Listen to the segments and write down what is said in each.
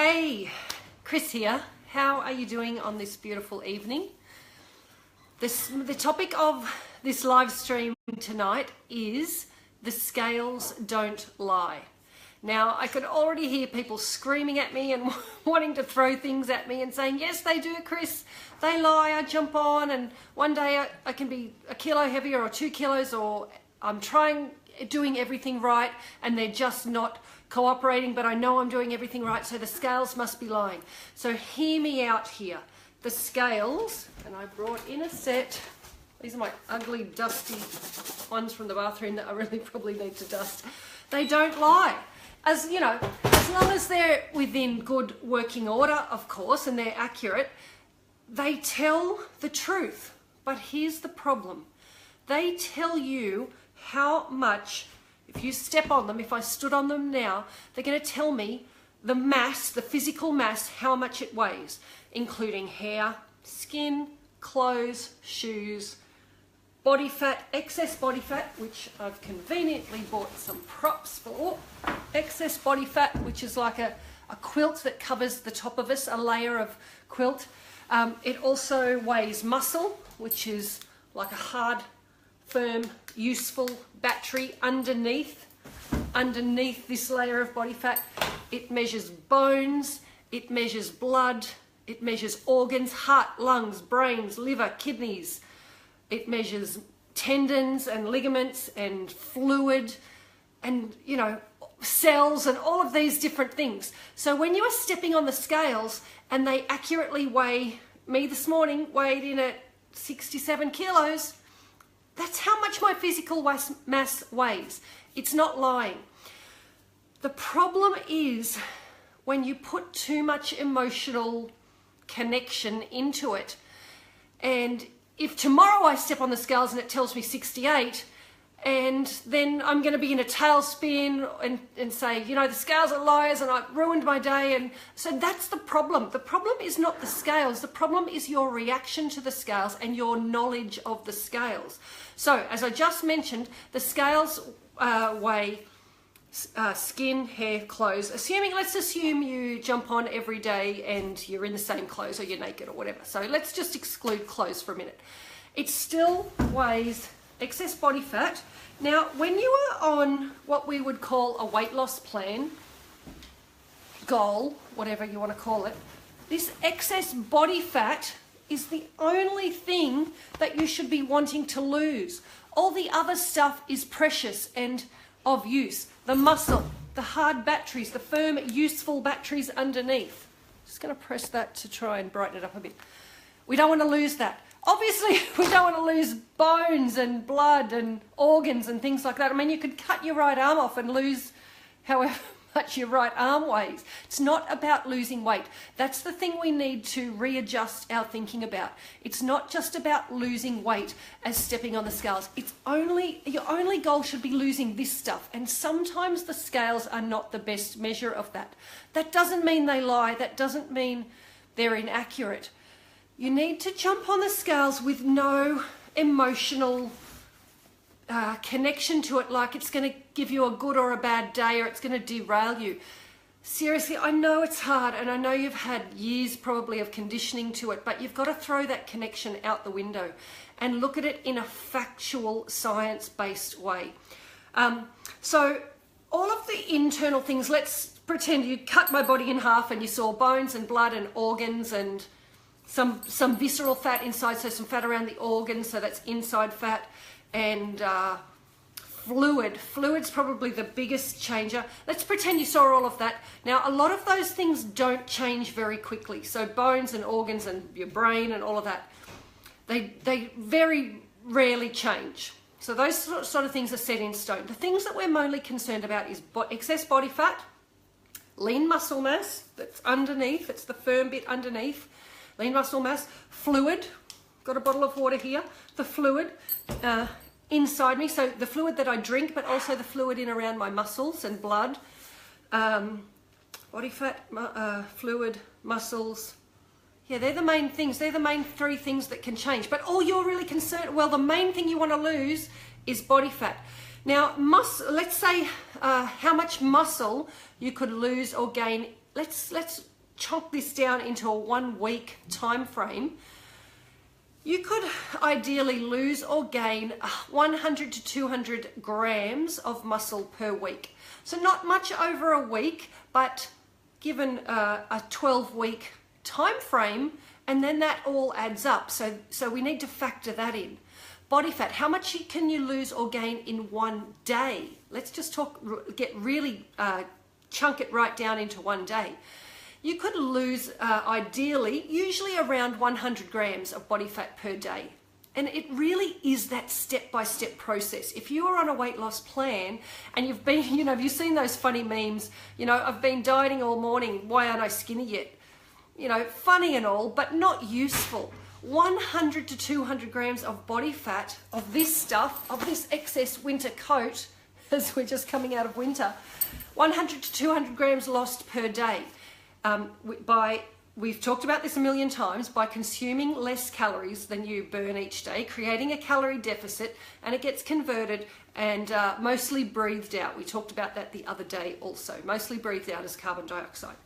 Hey, Chris here. How are you doing on this beautiful evening? The topic of this live stream tonight is the scales don't lie. Now, I could already hear people screaming at me and wanting to throw things at me and saying, yes, they do, Chris. They lie. I jump on and one day I can be a kilo heavier or 2 kilos, or I'm doing everything right and they're just not cooperating, but I know I'm doing everything right, so the scales must be lying. So hear me out here. The scales, and I brought in a set. These are my ugly, dusty ones from the bathroom that I really probably need to dust. They don't lie. As you know, as long as they're within good working order, of course, and they're accurate, they tell the truth. But here's the problem. They tell you how much, if you step on them, if I stood on them now, they're going to tell me the mass, the physical mass, how much it weighs, including hair, skin, clothes, shoes, body fat, excess body fat, which I've conveniently bought some props for. Excess body fat, which is like a quilt that covers the top of us, a layer of quilt. It also weighs muscle, which is like a hard, firm, useful battery underneath this layer of body fat. It measures bones, it measures blood, it measures organs, heart, lungs, brains, liver, kidneys. It measures tendons and ligaments and fluid and, you know, cells and all of these different things. So when you are stepping on the scales and they accurately weigh, me this morning weighed in at 67 kilos, that's how much my physical mass weighs. It's not lying. The problem is when you put too much emotional connection into it. And if tomorrow I step on the scales and it tells me 68, and then I'm going to be in a tailspin and say, you know, the scales are liars and I've ruined my day. And so that's the problem. The problem is not the scales. The problem is your reaction to the scales and your knowledge of the scales. So as I just mentioned, the scales weigh skin, hair, clothes. Let's assume you jump on every day and you're in the same clothes or you're naked or whatever. So let's just exclude clothes for a minute. It still weighs excess body fat. Now, when you are on what we would call a weight loss plan, goal, whatever you want to call it, this excess body fat is the only thing that you should be wanting to lose. All the other stuff is precious and of use. The muscle, the hard batteries, the firm, useful batteries underneath. Just going to press that to try and brighten it up a bit. We don't want to lose that. Obviously, we don't want to lose bones and blood and organs and things like that. I mean, you could cut your right arm off and lose however much your right arm weighs. It's not about losing weight. That's the thing we need to readjust our thinking about. It's not just about losing weight as stepping on the scales. Your only goal should be losing this stuff. And sometimes the scales are not the best measure of that. That doesn't mean they lie. That doesn't mean they're inaccurate. You need to jump on the scales with no emotional connection to it, like it's going to give you a good or a bad day or it's going to derail you. Seriously, I know it's hard and I know you've had years probably of conditioning to it, but you've got to throw that connection out the window and look at it in a factual, science-based way. So all of the internal things, let's pretend you cut my body in half and you saw bones and blood and organs and some visceral fat inside, so some fat around the organs, so that's inside fat, and fluid. Fluid's probably the biggest changer. Let's pretend you saw all of that. Now, a lot of those things don't change very quickly. So bones and organs and your brain and all of that, they very rarely change. So those sort of things are set in stone. The things that we're mainly concerned about is excess body fat, lean muscle mass that's underneath, it's the firm bit underneath, lean muscle mass, fluid, got a bottle of water here, the fluid inside me, so the fluid that I drink, but also the fluid in around my muscles and blood, body fat, fluid, muscles. Yeah, they're the main things. They're the main 3 things that can change. But all you're really concerned, well, the main thing you want to lose is body fat. Now, let's say how much muscle you could lose or gain. Let's chunk this down into a 1 week time frame, you could ideally lose or gain 100 to 200 grams of muscle per week. So not much over a week, but given a 12-week time frame, and then that all adds up. So we need to factor that in. Body fat, how much can you lose or gain in 1 day? Let's just chunk it right down into 1 day. You could lose, ideally, usually around 100 grams of body fat per day. And it really is that step-by-step process. If you are on a weight loss plan and you've been, have you seen those funny memes? I've been dieting all morning, why aren't I skinny yet? Funny and all, but not useful. 100 to 200 grams of body fat, of this stuff, of this excess winter coat, as we're just coming out of winter, 100 to 200 grams lost per day. We've talked about this a million times, by consuming less calories than you burn each day, creating a calorie deficit, and it gets converted and mostly breathed out. We talked about that the other day also, mostly breathed out as carbon dioxide.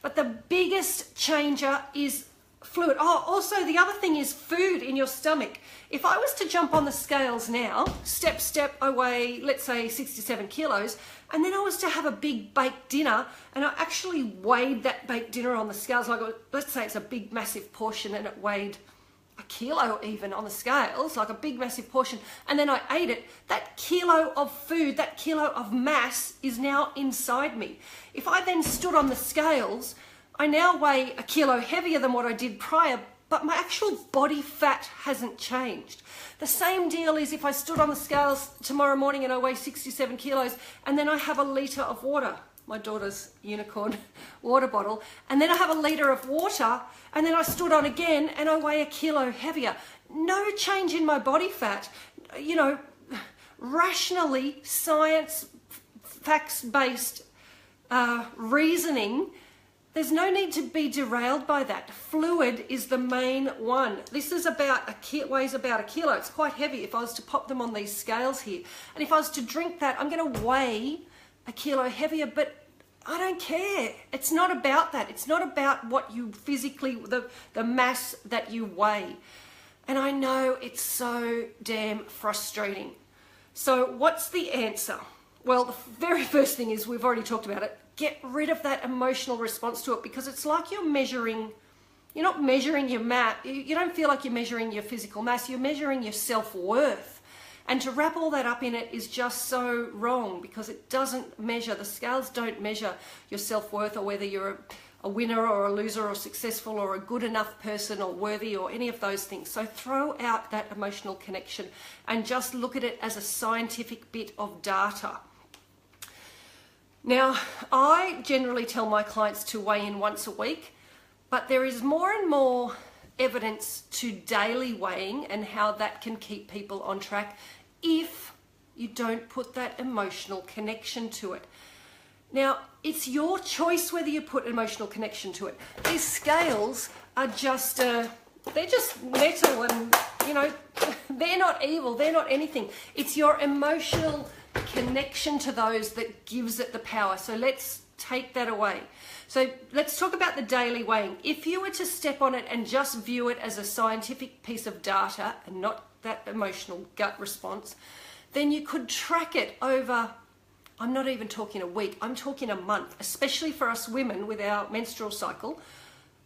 But the biggest changer is fluid. Oh, also the other thing is food in your stomach. If I was to jump on the scales now, step, I weigh, let's say 67 kilos, and then I was to have a big baked dinner, and I actually weighed that baked dinner on the scales, like, let's say it's a big massive portion and it weighed a kilo even on the scales, like a big massive portion, and then I ate it, that kilo of food, that kilo of mass is now inside me. If I then stood on the scales, I now weigh a kilo heavier than what I did prior, but my actual body fat hasn't changed. The same deal is if I stood on the scales tomorrow morning and I weigh 67 kilos, and then I have a litre of water, my daughter's unicorn water bottle, and then I have a litre of water, and then I stood on again and I weigh a kilo heavier. No change in my body fat. Rationally, science, facts-based reasoning, there's no need to be derailed by that. Fluid is the main one. This is weighs about a kilo. It's quite heavy if I was to pop them on these scales here. And if I was to drink that, I'm going to weigh a kilo heavier, but I don't care. It's not about that. It's not about what you physically, the mass that you weigh. And I know it's so damn frustrating. So what's the answer? Well, the very first thing is, we've already talked about it, get rid of that emotional response to it, because it's like you're not measuring your mass. You don't feel like you're measuring your physical mass, you're measuring your self-worth. And to wrap all that up in it is just so wrong, because it doesn't measure, the scales don't measure your self-worth, or whether you're a winner or a loser or successful or a good enough person or worthy or any of those things. So throw out that emotional connection and just look at it as a scientific bit of data. Now, I generally tell my clients to weigh in once a week, but there is more and more evidence to daily weighing and how that can keep people on track if you don't put that emotional connection to it. Now, it's your choice whether you put emotional connection to it. These scales are just, they're just metal, and, they're not evil, they're not anything. It's your emotional connection to those that gives it the power. So let's take that away. So let's talk about the daily weighing. If you were to step on it and just view it as a scientific piece of data and not that emotional gut response, then you could track it over, I'm not even talking a week, I'm talking a month, especially for us women with our menstrual cycle.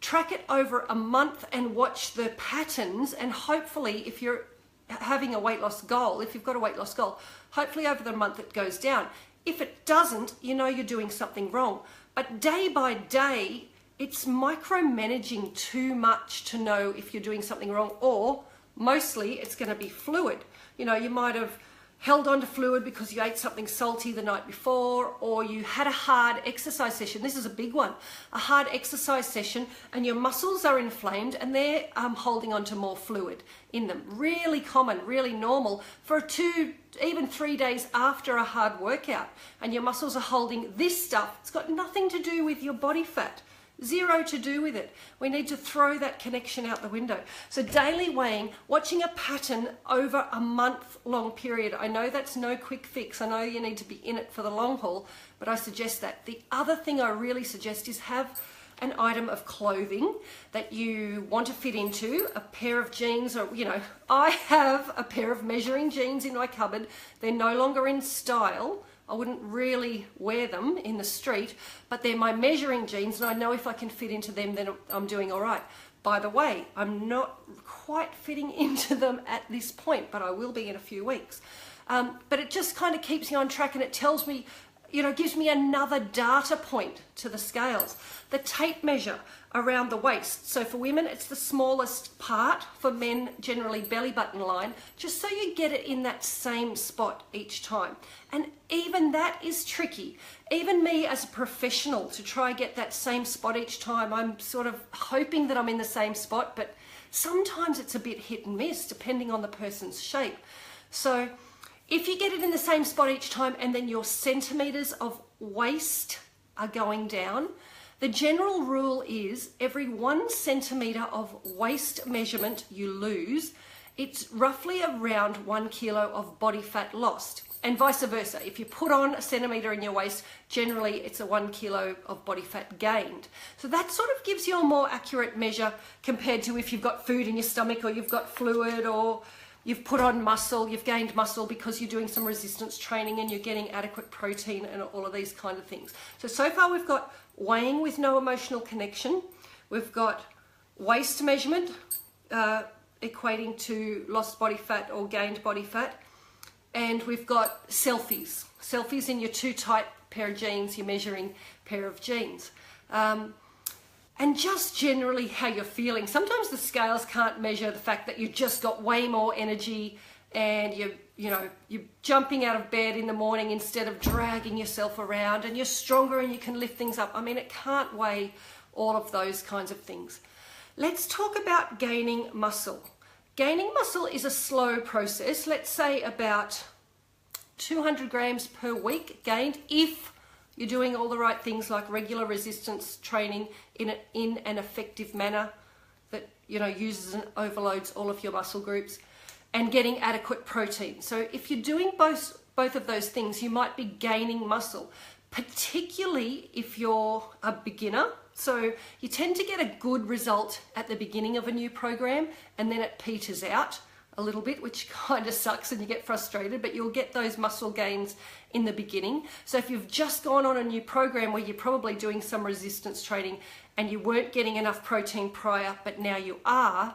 Track it over a month and watch the patterns, and hopefully, if you're having a weight loss goal, if you've got a weight loss goal, hopefully over the month it goes down. If it doesn't, you're doing something wrong. But day by day, it's micromanaging too much to know if you're doing something wrong, or mostly it's going to be fluid. You might have held on to fluid because you ate something salty the night before, or you had a hard exercise session. This is a big one. A hard exercise session, and your muscles are inflamed and they're holding on to more fluid in them. Really common, really normal for 2, even 3 days after a hard workout, and your muscles are holding this stuff. It's got nothing to do with your body fat. Zero to do with it. We need to throw that connection out the window. So daily weighing, watching a pattern over a month-long period. I know that's no quick fix. I know you need to be in it for the long haul, but I suggest that. The other thing I really suggest is have an item of clothing that you want to fit into, a pair of jeans, or, you know, I have a pair of measuring jeans in my cupboard. They're no longer in style. I wouldn't really wear them in the street, but they're my measuring jeans, and I know if I can fit into them, then I'm doing all right. By the way, I'm not quite fitting into them at this point, but I will be in a few weeks. But it just kind of keeps me on track, and it tells me, you know, gives me another data point to the scales. The tape measure around the waist. So for women, it's the smallest part. For men, generally belly button line, just so you get it in that same spot each time. And even that is tricky. Even me as a professional, to try get that same spot each time, I'm sort of hoping that I'm in the same spot, but sometimes it's a bit hit and miss depending on the person's shape. So if you get it in the same spot each time and then your centimeters of waist are going down, the general rule is every 1 centimeter of waist measurement you lose, it's roughly around 1 kilo of body fat lost. And vice versa. If you put on a centimeter in your waist, generally it's a 1 kilo of body fat gained. So that sort of gives you a more accurate measure compared to if you've got food in your stomach, or you've got fluid, or you've put on muscle, you've gained muscle because you're doing some resistance training and you're getting adequate protein and all of these kind of things. So far we've got weighing with no emotional connection. We've got waist measurement equating to lost body fat or gained body fat. And we've got selfies. Selfies in your too tight pair of jeans, your measuring pair of jeans. And just generally how you're feeling. Sometimes the scales can't measure the fact that you've just got way more energy and you're jumping out of bed in the morning instead of dragging yourself around, and you're stronger and you can lift things up. I mean, it can't weigh all of those kinds of things. Let's talk about gaining muscle. Gaining muscle is a slow process. Let's say about 200 grams per week gained if you're doing all the right things like regular resistance training in an effective manner that, you know, uses and overloads all of your muscle groups, and getting adequate protein. So if you're doing both of those things, you might be gaining muscle, particularly if you're a beginner. So you tend to get a good result at the beginning of a new program, and then it peters out a little bit, which kind of sucks and you get frustrated, but you'll get those muscle gains in the beginning. So if you've just gone on a new program where you're probably doing some resistance training and you weren't getting enough protein prior, but now you are,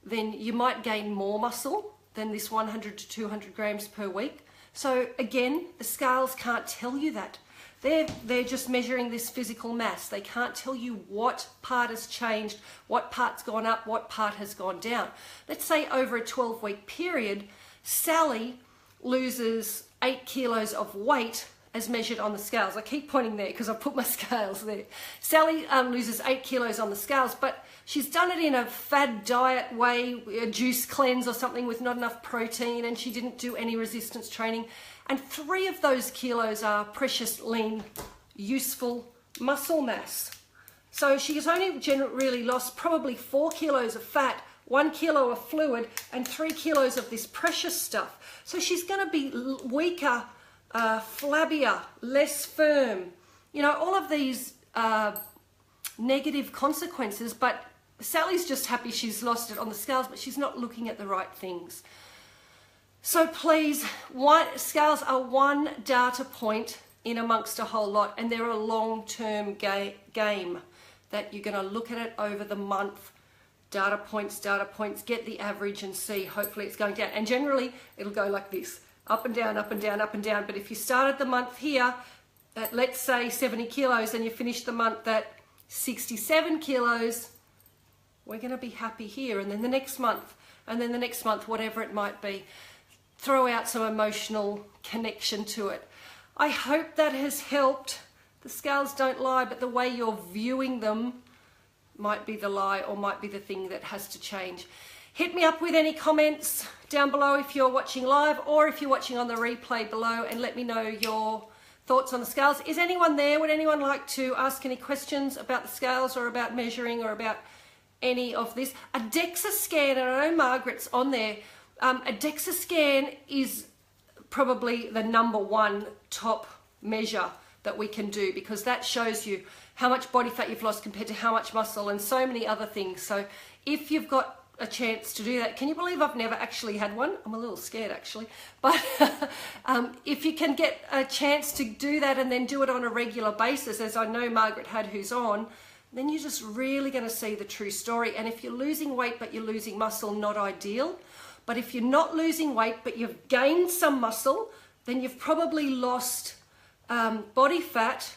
then you might gain more muscle than this 100 to 200 grams per week. So again, the scales can't tell you that. They're just measuring this physical mass. They can't tell you what part has changed, what part's gone up, what part has gone down. Let's say over a 12-week period, Sally loses 8 kilos of weight as measured on the scales. I keep pointing there because I put my scales there. Sally loses 8 kilos on the scales, but she's done it in a fad diet way, a juice cleanse or something with not enough protein, and she didn't do any resistance training. And 3 of those kilos are precious, lean, useful muscle mass. So she has only really lost probably 4 kilos of fat, 1 kilo of fluid, and 3 kilos of this precious stuff. So she's going to be weaker, flabbier, less firm. You know, all of these negative consequences, but Sally's just happy she's lost it on the scales, but she's not looking at the right things. So please, scales are one data point in amongst a whole lot, and they're a long-term game that you're going to look at it over the month. Data points, get the average and see. Hopefully it's going down. And generally, it'll go like this. Up and down, up and down, up and down. But if you started the month here at, let's say, 70 kilos, and you finish the month at 67 kilos, we're going to be happy here. And then the next month, and then the next month, whatever it might be. Throw out some emotional connection to it. I hope that has helped. The scales don't lie, but the way you're viewing them might be the lie, or might be the thing that has to change. Hit me up with any comments down below if you're watching live, or if you're watching on the replay below, and let me know your thoughts on the scales. Is anyone there? Would anyone like to ask any questions about the scales, or about measuring, or about any of this? A DEXA scan, and I know Margaret's on there. A DEXA scan is probably the #1 top measure that we can do, because that shows you how much body fat you've lost compared to how much muscle and so many other things. So if you've got a chance to do that, can you believe I've never actually had one? I'm a little scared actually, but if you can get a chance to do that and then do it on a regular basis, as I know Margaret had who's on, then you're just really going to see the true story. And if you're losing weight but you're losing muscle, not ideal. But if you're not losing weight but you've gained some muscle, then you've probably lost body fat,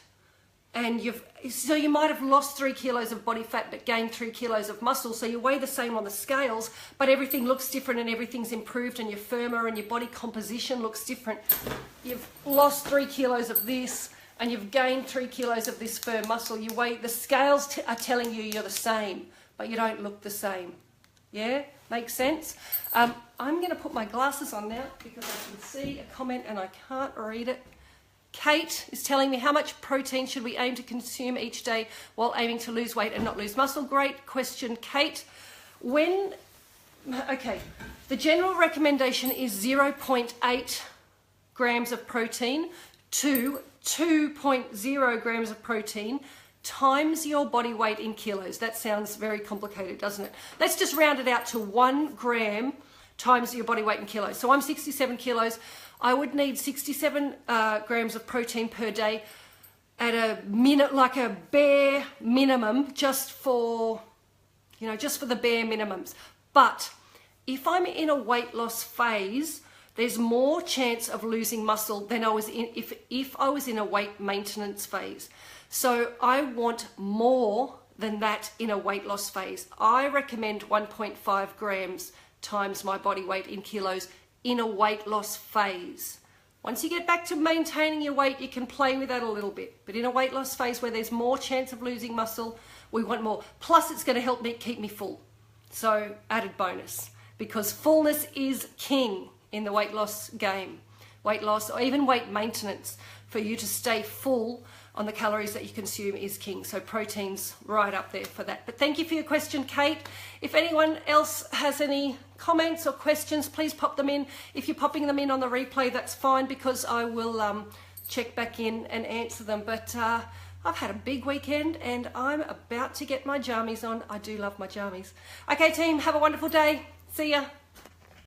and so you might have lost 3 kilos of body fat but gained 3 kilos of muscle. So you weigh the same on the scales, but everything looks different and everything's improved and you're firmer and your body composition looks different. You've lost 3 kilos of this and you've gained 3 kilos of this firm muscle. You weigh, the scales are telling you you're the same, but you don't look the same. Yeah, makes sense? I'm going to put my glasses on now because I can see a comment and I can't read it. Kate is telling me, how much protein should we aim to consume each day while aiming to lose weight and not lose muscle? Great question, Kate. Okay, the general recommendation is 0.8 grams of protein to 2.0 grams of protein times your body weight in kilos. That sounds very complicated, doesn't it? Let's just round it out to 1 gram times your body weight in kilos. So I'm 67 kilos. I would need 67 grams of protein per day at a minute, like a bare minimum, just for the bare minimums. But if I'm in a weight loss phase, there's more chance of losing muscle than I was in if I was in a weight maintenance phase. So I want more than that in a weight loss phase. I recommend 1.5 grams times my body weight in kilos in a weight loss phase. Once you get back to maintaining your weight, you can play with that a little bit. But in a weight loss phase where there's more chance of losing muscle, we want more. Plus, it's going to help me keep me full. So, added bonus. Because fullness is king in the weight loss game. Weight loss or even weight maintenance, for you to stay full on the calories that you consume is king. So protein's right up there for that. But thank you for your question, Kate. If anyone else has any comments or questions, please pop them in. If you're popping them in on the replay, that's fine, because I will check back in and answer them. But I've had a big weekend and I'm about to get my jammies on. I do love my jammies. Okay, team, have a wonderful day. See ya.